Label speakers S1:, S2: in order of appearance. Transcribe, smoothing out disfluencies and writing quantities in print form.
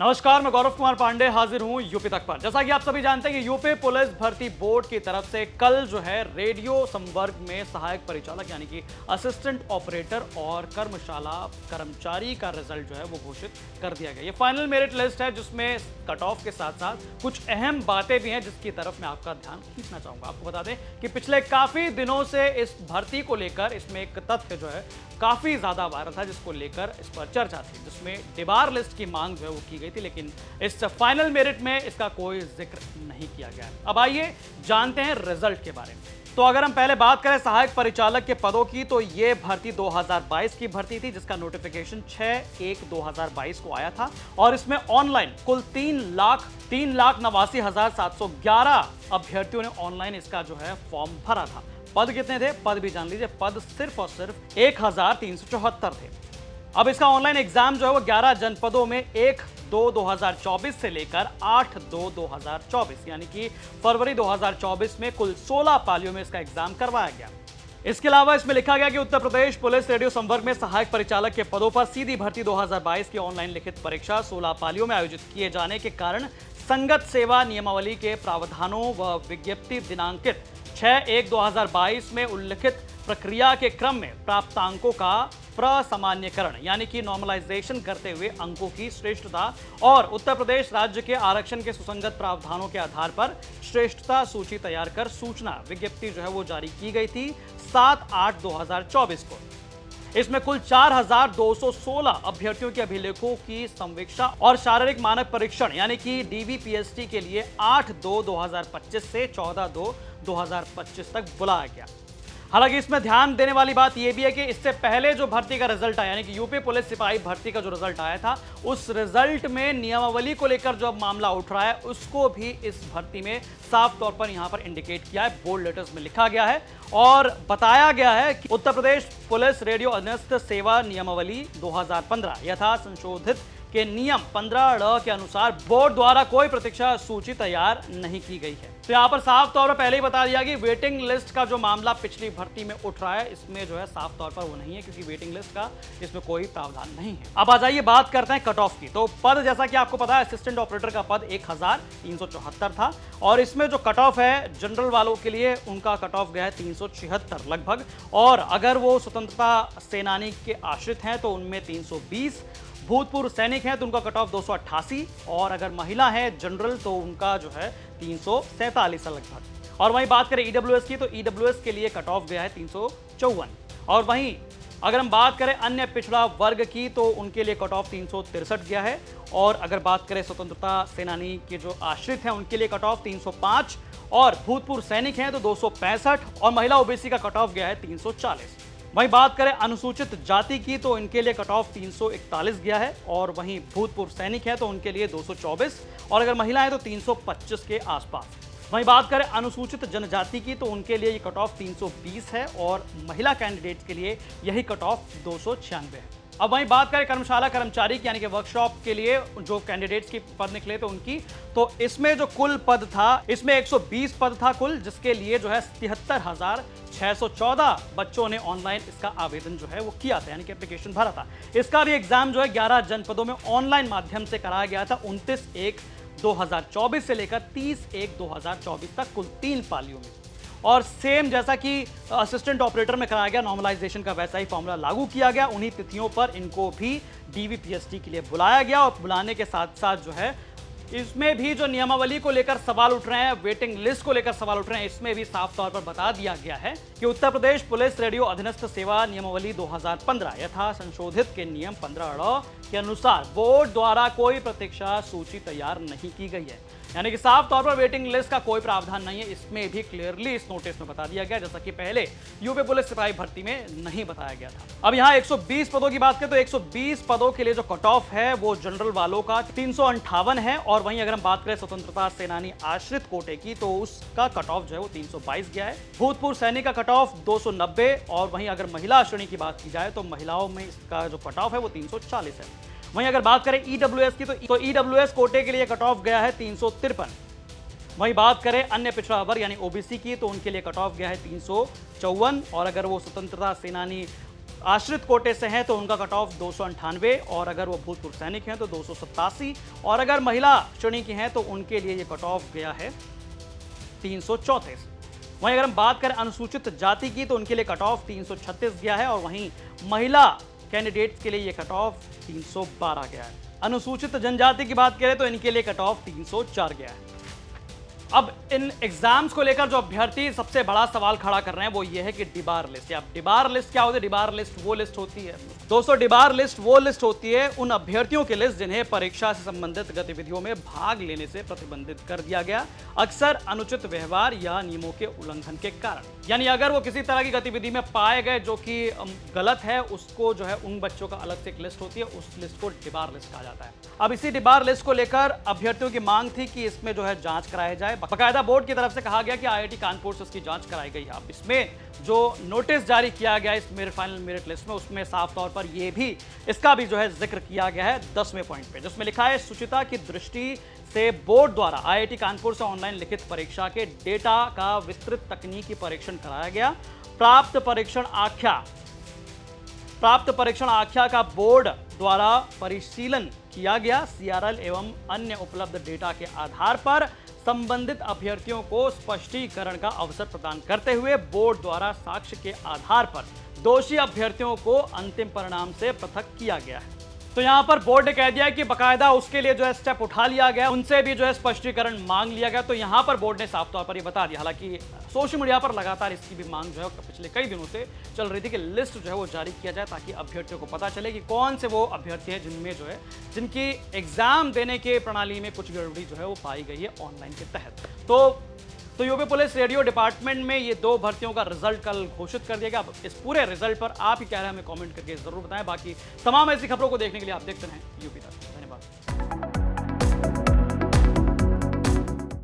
S1: नमस्कार, मैं गौरव कुमार पांडे हाजिर हूं यूपी तक पर। जैसा कि आप सभी जानते हैं कि यूपी पुलिस भर्ती बोर्ड की तरफ से कल जो है रेडियो संवर्ग में सहायक परिचालक यानी कि असिस्टेंट ऑपरेटर और कर्मशाला कर्मचारी का रिजल्ट जो है वो घोषित कर दिया गया। ये फाइनल मेरिट लिस्ट है जिसमें कट ऑफ के साथ साथ कुछ अहम बातें भी हैं जिसकी तरफ मैं आपका ध्यान खींचना चाहूंगा। आपको बता दें कि पिछले काफी दिनों से इस भर्ती को लेकर इसमें एक तथ्य जो है काफी ज्यादा वायरल था, जिसको लेकर इस पर चर्चा थी, जिसमें डिबार लिस्ट की मांग जो है वो की गई थी, लेकिन इस फाइनल मेरिट में इसका कोई जिक्र नहीं किया गया। अब आइए जानते हैं रिजल्ट के बारे में। तो अगर हम पहले बात करें सहायक परिचालक के पदों की, तो ये भर्ती 2022 की भर्ती थी जिसका नोटिफिकेशन 6/1/2022 को आया था और इसमें ऑनलाइन कुल 3,89,711 अभ्यर्थियों ने ऑनलाइन इसका जो है फॉर्म भरा था। पद कितने थे? पद भी जान लीजिए, पद सिर्फ और सिर्फ 1,374 थे। अब इसका ऑनलाइन एग्जाम जो है वो 11 जनपदों में 1/2/2024 से लेकर 8/2/2024 यानी कि फरवरी 2024 में कुल 16 पालियों में इसका एग्जाम करवाया गया। इसके अलावा इसमें लिखा गया कि उत्तर प्रदेश पुलिस रेडियो संवर्ग में सहायक परिचालक के पदों पर सीधी भर्ती 2022 की ऑनलाइन लिखित परीक्षा 16 पालियों में आयोजित किए जाने के कारण संगत सेवा नियमावली के प्रावधानों व विज्ञप्ति दिनांकित 6/1/2022 में उल्लिखित प्रक्रिया के क्रम में प्राप्तांकों का प्रसामान्यकरण यानी कि नॉर्मलाइजेशन करते हुए अंकों की श्रेष्ठता और उत्तर प्रदेश राज्य के आरक्षण के सुसंगत प्रावधानों के आधार पर श्रेष्ठता सूची तैयार कर सूचना विज्ञप्ति जो है वो जारी की गई थी 7/8/2024 को। इसमें कुल 4,216 अभ्यर्थियों के अभिलेखों की संवीक्षा और शारीरिक मानक परीक्षण यानी कि डीवीपीएसटी के लिए 8/2/2025 से 14/2/2025 तक बुलाया गया। हालांकि इसमें ध्यान देने वाली बात यह भी है कि इससे पहले जो भर्ती का रिजल्ट आया यानी कि यूपी पुलिस सिपाही भर्ती का जो रिजल्ट आया था, उस रिजल्ट में नियमावली को लेकर जो मामला उठ रहा है उसको भी इस भर्ती में साफ तौर पर यहां पर इंडिकेट किया है, बोल्ड लेटर्स में लिखा गया है और बताया गया है कि उत्तर प्रदेश पुलिस रेडियो अधीनस्थ सेवा नियमावली 2015 यथा संशोधित के नियम 15 के अनुसार बोर्ड द्वारा कोई प्रतीक्षा सूची तैयार नहीं की गई है। तो यहाँ पर साफ तौर पर पहले ही बता दिया कि वेटिंग लिस्ट का जो मामला पिछली भर्ती में उठ रहा है इसमें जो है साफ तौर पर वो नहीं है, क्योंकि वेटिंग लिस्ट का इसमें कोई प्रावधान नहीं है। अब आ जाइए बात करते हैं कट ऑफ की। तो पद जैसा कि आपको पता है असिस्टेंट ऑपरेटर का पद 1,374 था और इसमें जो कट ऑफ है जनरल वालों के लिए उनका कट ऑफ गया है 376 लगभग, और अगर वो स्वतंत्रता सेनानी के आश्रित हैं तो उनमें 320, भूतपूर्व सैनिक हैं तो उनका कट ऑफ 288 और अगर महिला है जनरल तो उनका जो है 347 लगभग। और वहीं बात करें ईडब्ल्यूएस की, तो ईडब्ल्यूएस के लिए कट ऑफ गया है 354। और वहीं अगर हम बात करें अन्य पिछड़ा वर्ग की तो उनके लिए कट ऑफ 363 गया है। और अगर बात करें स्वतंत्रता सेनानी के जो आश्रित हैं उनके लिए कट ऑफ 305 और भूतपूर्व सैनिक हैं तो 265 और महिला ओबीसी का कट ऑफ गया है 340। वहीं बात करें अनुसूचित जाति की तो इनके लिए कट ऑफ 341 गया है और वहीं भूतपूर्व सैनिक है तो उनके लिए 224 और अगर महिला है तो 325 के आसपास। वहीं बात करें अनुसूचित जनजाति की तो उनके लिए ये कट ऑफ 320 है और महिला कैंडिडेट्स के लिए यही कट ऑफ 296 है। अब वहीं बात करें कर्मशाला कर्मचारी की यानी कि वर्कशॉप के लिए जो कैंडिडेट्स की पद निकले तो उनकी, तो इसमें जो कुल पद था इसमें 120 पद था कुल, जिसके लिए जो है 73,614 बच्चों ने ऑनलाइन इसका आवेदन जो है वो किया था यानी कि एप्लीकेशन भरा था। इसका भी एग्जाम जो है 11 जनपदों में ऑनलाइन माध्यम से कराया गया था 29/1/2024 से लेकर 30/1/2024 तक कुल 3 पालियों में। और सेम जैसा कि असिस्टेंट ऑपरेटर में कराया गया नॉर्मलाइजेशन का वैसा ही फॉर्मूला लागू किया गया। उन्हीं तिथियों पर इनको भी डीवीपीएसटी के लिए बुलाया गया और बुलाने के साथ साथ जो है इसमें भी जो नियमावली को लेकर सवाल उठ रहे हैं, वेटिंग लिस्ट को लेकर सवाल उठ रहे हैं, इसमें भी साफ तौर पर बता दिया गया है कि उत्तर प्रदेश पुलिस रेडियो अधीनस्थ सेवा नियमावली 2015 यथा संशोधित के नियम 15 के अनुसार बोर्ड द्वारा कोई प्रतीक्षा सूची तैयार नहीं की गई है, यानी कि साफ तौर पर वेटिंग लिस्ट का कोई प्रावधान नहीं है। इसमें भी क्लियरली इस नोटिस में बता दिया गया, जैसा कि पहले यूपी पुलिस सिपाही भर्ती में नहीं बताया गया था। अब यहाँ 120 पदों की बात करें तो 120 पदों के लिए जो कट ऑफ है वो जनरल वालों का 358 है और वहीं अगर हम बात करें स्वतंत्रता सेनानी आश्रित कोटे की तो उसका कट ऑफ जो है वो 322 गया है। भूतपूर्व सैनिक का कट ऑफ 290 और वहीं अगर महिला श्रेणी की बात की जाए तो महिलाओं में इसका जो कट ऑफ है वो 340 है। वहीं अगर बात करें ईडब्ल्यूएस की तो ईडब्ल्यूएस कोटे के लिए कट ऑफ गया है 353। वहीं बात करें अन्य पिछड़ा वर्ग यानी ओबीसी की तो उनके लिए कट ऑफ गया है 354 और अगर वो स्वतंत्रता सेनानी आश्रित कोटे से हैं तो उनका कट ऑफ 298, और अगर वो भूतपूर्व सैनिक हैं तो 287, और अगर महिला श्रेणी की हैं तो उनके लिए ये कट ऑफ गया है 334। वहीं अगर हम बात करें अनुसूचित जाति की तो उनके लिए कट ऑफ 336 गया है, और वहीं महिला कैंडिडेट्स के लिए ये कट ऑफ 312 गया है। अनुसूचित जनजाति की बात करें तो इनके लिए कट ऑफ 304 गया है। अब इन एग्जाम्स को लेकर जो अभ्यर्थी सबसे बड़ा सवाल खड़ा कर रहे हैं वो ये है कि डिबार लिस्ट, या डिबार लिस्ट क्या होती है? डिबार लिस्ट वो लिस्ट होती है दोस्तों, डिबार लिस्ट वो लिस्ट होती है उन अभ्यर्थियों की लिस्ट जिन्हें परीक्षा से संबंधित गतिविधियों में भाग लेने से प्रतिबंधित कर दिया गया, अक्सर अनुचित व्यवहार या नियमों के उल्लंघन के कारण। यानी अगर वो किसी तरह की गतिविधि में पाए गए जो कि गलत है, उसको जो है उन बच्चों का अलग से एक लिस्ट होती है, उस लिस्ट को डिबार लिस्ट कहा जाता है। अब इसी डिबार लिस्ट को लेकर अभ्यर्थियों की मांग थी कि इसमें जो है जांच कराई जाए। बाकायदा बोर्ड की तरफ से कहा गया कि आईआईटी कानपुर से इसकी जांच कराई गई है। अब इसमें जो नोटिस जारी किया गया इस मेरिट फाइनल मेरिट लिस्ट में, उसमें साफ तौर पर यह भी इसका भी जो है जिक्र किया गया है 10वें पॉइंट पे, जिसमें लिखा है शुचिता की दृष्टि से बोर्ड द्वारा आईआईटी कानपुर से ऑनलाइन लिखित परीक्षा के डेटा का विस्तृत तकनीकी परीक्षण कराया गया। प्राप्त परीक्षण आख्या का बोर्ड द्वारा परिशीलन किया गया। सीआरएल एवं अन्य उपलब्ध डेटा के आधार पर संबंधित अभ्यर्थियों को स्पष्टीकरण का अवसर प्रदान करते हुए बोर्ड द्वारा साक्ष्य के आधार पर दोषी अभ्यर्थियों को अंतिम परिणाम से पृथक किया गया है। तो यहां पर बोर्ड ने कह दिया है कि बकायदा उसके लिए जो है स्टेप उठा लिया गया, उनसे भी जो है स्पष्टीकरण मांग लिया गया। तो यहां पर बोर्ड ने साफ तौर पर ये बता दिया, हालांकि सोशल मीडिया पर लगातार इसकी भी मांग जो है पिछले कई दिनों से चल रही थी कि लिस्ट जो है वो जारी किया जाए ताकि अभ्यर्थियों को पता चले कि कौन से वो अभ्यर्थी हैं जिनमें जो है जिनकी एग्जाम देने के प्रणाली में कुछ गड़बड़ी जो है वो पाई गई है ऑनलाइन के तहत। तो यूपी पुलिस रेडियो डिपार्टमेंट में ये 2 भर्तियों का रिजल्ट कल घोषित कर दिया गया। अब इस पूरे रिजल्ट पर आप ही कह रहे हैं, हमें कमेंट करके जरूर बताएं। बाकी तमाम ऐसी खबरों को देखने के लिए आप देखते रहें यूपी तक। धन्यवाद।